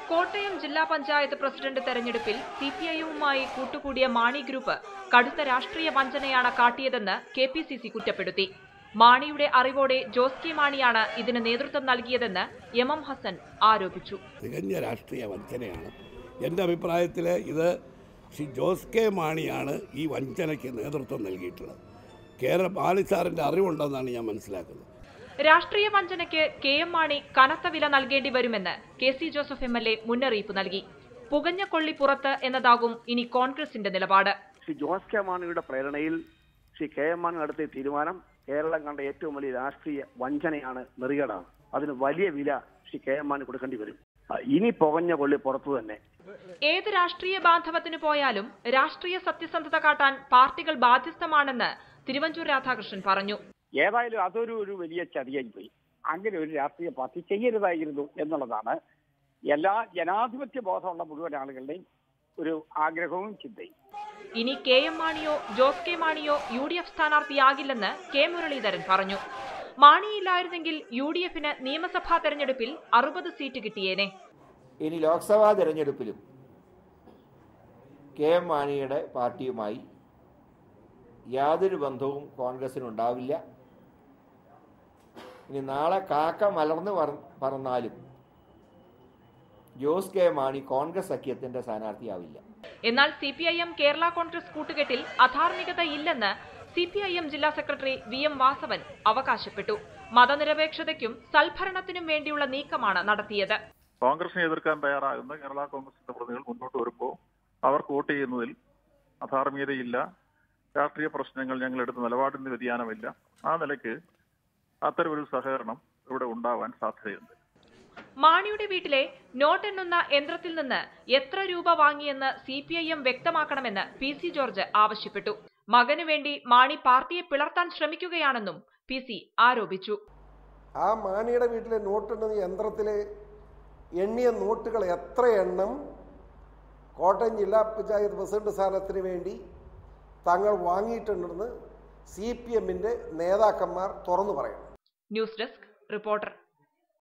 കോട്ടയം ജില്ലാ പഞ്ചായത്ത് പ്രസിഡന്റ് തെരഞ്ഞെടുപ്പിൽ സിപിഐഎമ്മുമായി കൂട്ടുകൂടിയ മാണി ഗ്രൂപ്പ് കടുത്ത രാഷ്ട്രീയ വഞ്ചനയാണ് കാട്ടിയതെന്ന് കെപിസിസി കുറ്റപ്പെടുത്തി. മാണിയുടെ അറിവോടെ ജോസ് കെ മാണിയാണ് ഇതിന് നേതൃത്വം നൽകിയതെന്ന് എം ഹസൻ ആരോപിച്ചു. തികഞ്ഞ രാഷ്ട്രീയ വഞ്ചനയാണ്. എൻ്റെ അഭിപ്രായത്തിൽ ഇത് ശ്രീ ജോസ് കെ മാണിയാണ് ഈ വഞ്ചനയ്ക്ക് നേതൃത്വം നൽകിയിട്ടുള്ളത്. മാണി സാറിൻ്റെ അറിവുണ്ടെന്നാണ് ഞാൻ മനസ്സിലാക്കുന്നത്. രാഷ്ട്രീയ വഞ്ചനയ്ക്ക് കെ.എം. മാണി കനത്ത വില നൽകേണ്ടി വരുമെന്ന് കെ.സി. Joseph MLA. മുന്നറിയിപ്പ് നൽകി. പുകഞ്ഞ കൊള്ളി പുറത്ത് എന്നതാകും ഇനി കോൺഗ്രസിന്റെ നിലപാട്. ശ്രീ ജോസ് കെ മാണിയുടെ പ്രേരണയിൽ ശ്രീ കെ.എം. മാണി നടത്തിയ തീരുമാനം കേരളം കണ്ട ഏറ്റവും വലിയ രാഷ്ട്രീയ വഞ്ചനയാണ്, നെറികേടാണ്. അതിന് വലിയ വില ശ്രീ കെ.എം. മാണി കൊടുക്കേണ്ടി വരും. ഇനി പുകഞ്ഞ കൊള്ളി പുറത്തു തന്നെ. ഏത് രാഷ്ട്രീയ ബാന്ധവത്തിന് പോയാലും രാഷ്ട്രീയ സത്യസന്ധത കാട്ടാൻ പാർട്ടികൾ ബാധ്യസ്ഥമാണെന്ന് തിരുവഞ്ചൂർ രാധാകൃഷ്ണൻ പറഞ്ഞു. ഏതായാലും അതൊരു വലിയ ചതിയായി പോയി. അങ്ങനെ ഒരു രാഷ്ട്രീയ പാർട്ടി ചെയ്യരുതായിരുന്നു എന്നുള്ളതാണ് എല്ലാ ജനാധിപത്യ ബോധമുള്ള മുഴുവൻ ആളുകളുടെയും ഒരു ആഗ്രഹവും ചിന്തയും. ഇനി കെ.എം. മാണിയോ ജോസ് കെ മാണിയോ UDF സ്ഥാനാർത്ഥിയാകില്ലെന്ന് കെ മുരളീധരൻ പറഞ്ഞു. മാണിയില്ലായിരുന്നെങ്കിൽ UDFന് നിയമസഭാ തെരഞ്ഞെടുപ്പിൽ 60 സീറ്റ് കിട്ടിയേനെ. ഇനി ലോക്സഭാ തെരഞ്ഞെടുപ്പിലും കെ.എം. മാണിയുടെ പാർട്ടിയുമായി യാതൊരു ബന്ധവും കോൺഗ്രസിനുണ്ടാവില്ല. ഇനി നാളെ കാക്ക മലർന്ന് പറന്നാലും ജോസ് കെ മാണി കോൺഗ്രസ് സഖ്യത്തിന്റെ സ്ഥാനാർത്ഥിയാവില്ല. എന്നാൽ CPIM കേരള കോൺഗ്രസ് കൂട്ടുകെട്ടിൽ അധാർമികതയില്ലെന്ന് CPIM ജില്ലാ സെക്രട്ടറി VM വാസവൻ അവകാശപ്പെട്ടു. മതനിരപേക്ഷതയ്ക്കും സൽഭരണത്തിനും വേണ്ടിയുള്ള നീക്കമാണ് നടത്തിയത്. കോൺഗ്രസിനെ എതിർക്കാൻ തയ്യാറാകുന്ന കേരള കോൺഗ്രസിന്റെ പ്രതിനിധികൾ മുന്നോട്ട് വരുമ്പോൾ അവർക്ക് വോട്ട് ചെയ്യുന്നതിൽ അധാർമികതയില്ല, രാഷ്ട്രീയ പ്രശ്നങ്ങൾ ഞങ്ങൾ എടുത്ത നിലപാടിന് വ്യതിയാനമില്ല. ആ നിലയ്ക്ക് അത്തരമൊരു സഹകരണം ഇവിടെ ഉണ്ടാവാൻ സാധ്യതയുണ്ട്. മാണിയുടെ വീട്ടിലെ നോട്ട് എണ്ണുന്ന യന്ത്രത്തിൽ നിന്ന് എത്ര രൂപ വാങ്ങിയെന്ന് CPIM വ്യക്തമാക്കണമെന്ന് PC ജോർജ് ആവശ്യപ്പെട്ടു. മകനു വേണ്ടി മാണി പാർട്ടിയെ പിളർത്താൻ ശ്രമിക്കുകയാണെന്നും PC ആരോപിച്ചു. ആ മാണിയുടെ വീട്ടിലെ നോട്ട് എണ്ണുന്ന യന്ത്രത്തിലെ എണ്ണിയ നോട്ടുകൾ എത്ര എണ്ണം കോട്ടയം ജില്ലാ പഞ്ചായത്ത് പ്രസിഡന്റ് സ്ഥാനത്തിന് വേണ്ടി തങ്ങൾ വാങ്ങിയിട്ടുണ്ടെന്ന് CPMന്റെ നേതാക്കന്മാർ തുറന്നു പറയണം. News desk reporter.